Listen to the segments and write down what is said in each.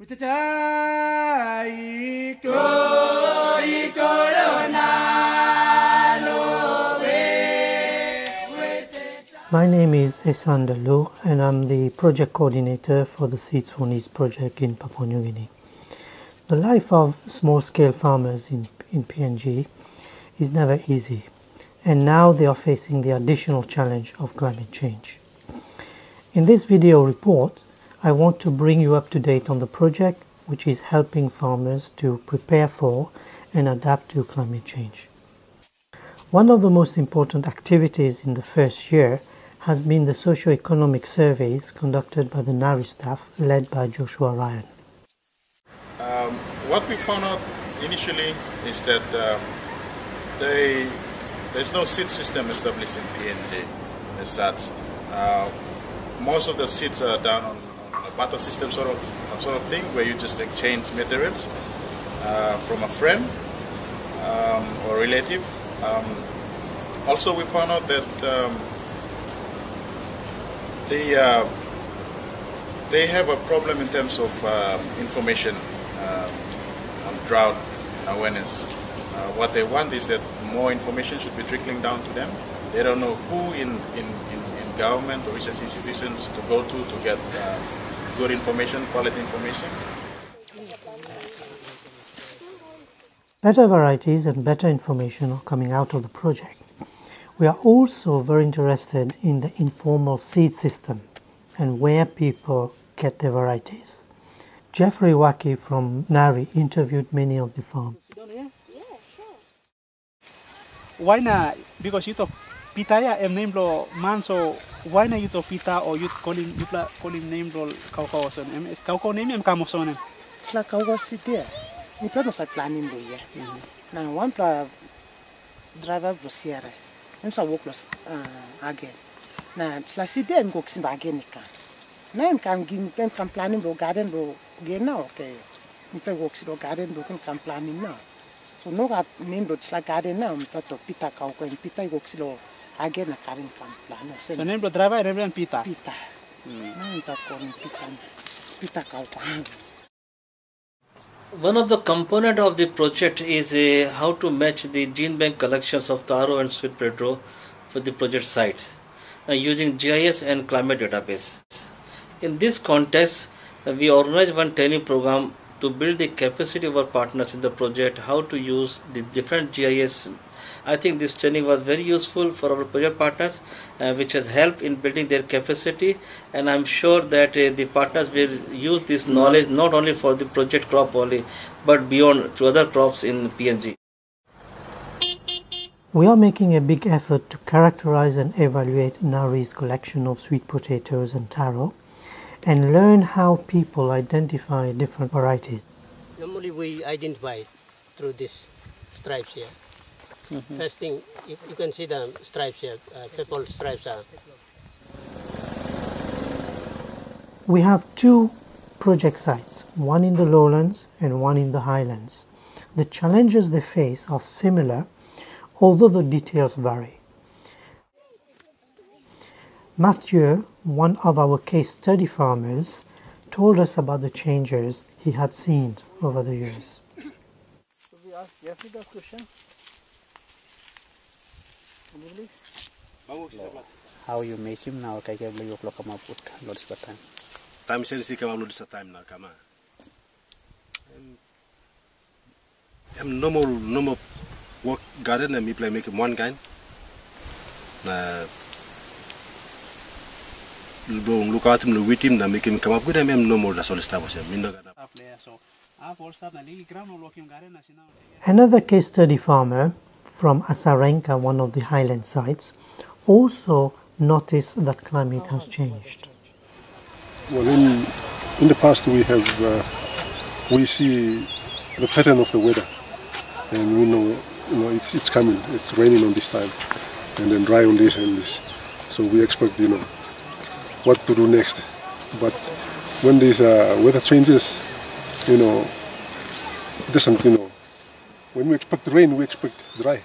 My name is Esandalu and I'm the project coordinator for the Seeds for Needs project in Papua New Guinea. The life of small-scale farmers in PNG is never easy, and now they are facing the additional challenge of climate change. In this video report, I want to bring you up to date on the project, which is helping farmers to prepare for and adapt to climate change. One of the most important activities in the first year has been the socio-economic surveys conducted by the NARI staff led by Joshua Ryan. What we found out initially is that there's no seed system established in PNG as such. Most of the seeds are done on a barter system sort of thing, where you just exchange materials from a friend or relative. Also, we found out that they have a problem in terms of information on drought awareness. What they want is that more information should be trickling down to them. They don't know who in government or research institutions to go to get good information, quality information. Better varieties and better information are coming out of the project. We are also very interested in the informal seed system and where people get their varieties. Jeffrey Waki from NARI interviewed many of the farms. Yeah, sure. Why not? Because you talk pita ya name lo manso. Why not you talk pita or you call him name lo kau son? Kau name em kamu son. It's like kau city. Ni pernah saya planning lo ya. Nah, one pla driver bersiara. Em sa work los again. Nah, it's like city em go kisim again nika. Nah, em kan planning lo garden lo gena okay. Em pe work lo garden lo kan planning na. So no got name lo it's like garden na. Em tato pita kau ko em pita work lo again na karin kan plan. So name lo driver name pita. Pita. Nah, em tato pita kau ko. One of the components of the project is how to match the gene bank collections of taro and sweet potato for the project sites using GIS and climate database. In this context, we organized one training program to build the capacity of our partners in the project, how to use the different GIS. I think this training was very useful for our project partners, which has helped in building their capacity, and I'm sure that the partners will use this knowledge not only for the project crop only, but beyond to other crops in PNG. We are making a big effort to characterize and evaluate NARI's collection of sweet potatoes and taro, and learn how people identify different varieties. Normally we identify through these stripes here. First thing, you can see the stripes here, purple stripes are. We have two project sites, one in the lowlands and one in the highlands. The challenges they face are similar, although the details vary. Mathieu, one of our case study farmers, told us about the changes he had seen over the years. So we asked Jeffrey the question. How you make him now? Kaya beli upload come up with loads of time. Time series come up loads of time now. Come on. I'm normal work garden and me play make one kind. Look out him, with him, and make him come up with him. No more that's all established. Another case study farmer from Asarenka, one of the highland sites, also noticed that climate has changed. Well, in the past we see the pattern of the weather, and we know it's coming. It's raining on this time, and then dry on this and this. So we expect what to do next. But when this weather changes, it doesn't. When we expect rain, we expect dry.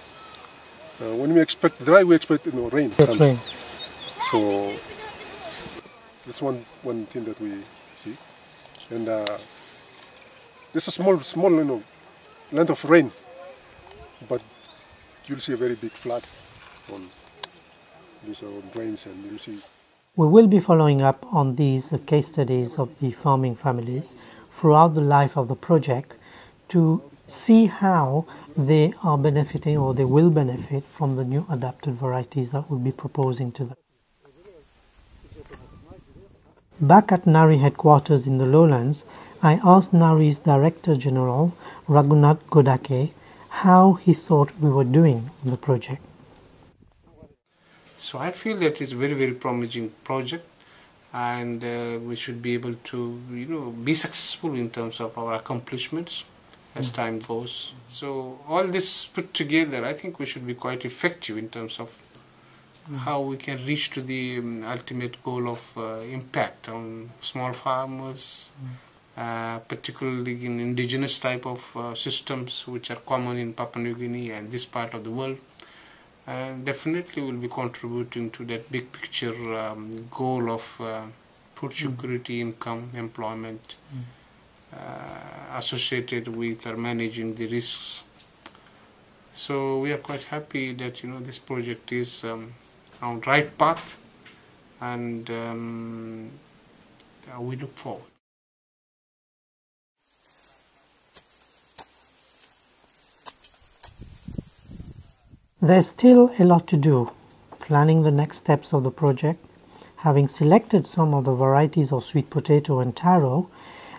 When we expect dry, we expect rain. Rain. So that's one thing that we see. And There's a small, length of rain, but you'll see a very big flood on these drains, and you'll see. We will be following up on these case studies of the farming families throughout the life of the project to see how they are benefiting, or they will benefit from the new adapted varieties that we'll be proposing to them. Back at NARI headquarters in the lowlands, I asked NARI's Director General, Raghunath Godake, how he thought we were doing on the project. So I feel that it's a very, very promising project, and we should be able to, be successful in terms of our accomplishments as time goes. So all this put together, I think we should be quite effective in terms of how we can reach to the ultimate goal of impact on small farmers, particularly in indigenous type of systems which are common in Papua New Guinea and this part of the world. And definitely will be contributing to that big picture goal of food security, income, employment associated with managing the risks. So we are quite happy that this project is on right path, and we look forward. There's still a lot to do, planning the next steps of the project. Having selected some of the varieties of sweet potato and taro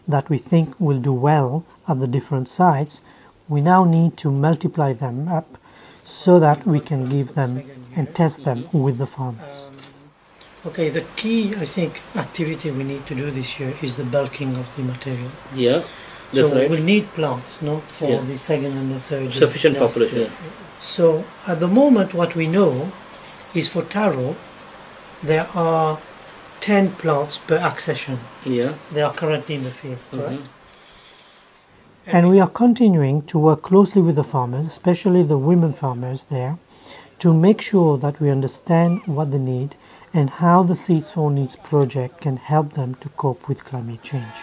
that we think will do well at the different sites, we now need to multiply them up so that we can give them and test them with the farmers. Okay, the key, I think, activity we need to do this year is the bulking of the material. Yeah, that's so right. we'll need plants, for the second and the third. Sufficient population. Yeah. So at the moment what we know is for taro there are 10 plants per accession. Yeah. They are currently in the field, correct? And we are continuing to work closely with the farmers, especially the women farmers there, to make sure that we understand what they need and how the Seeds for Needs project can help them to cope with climate change.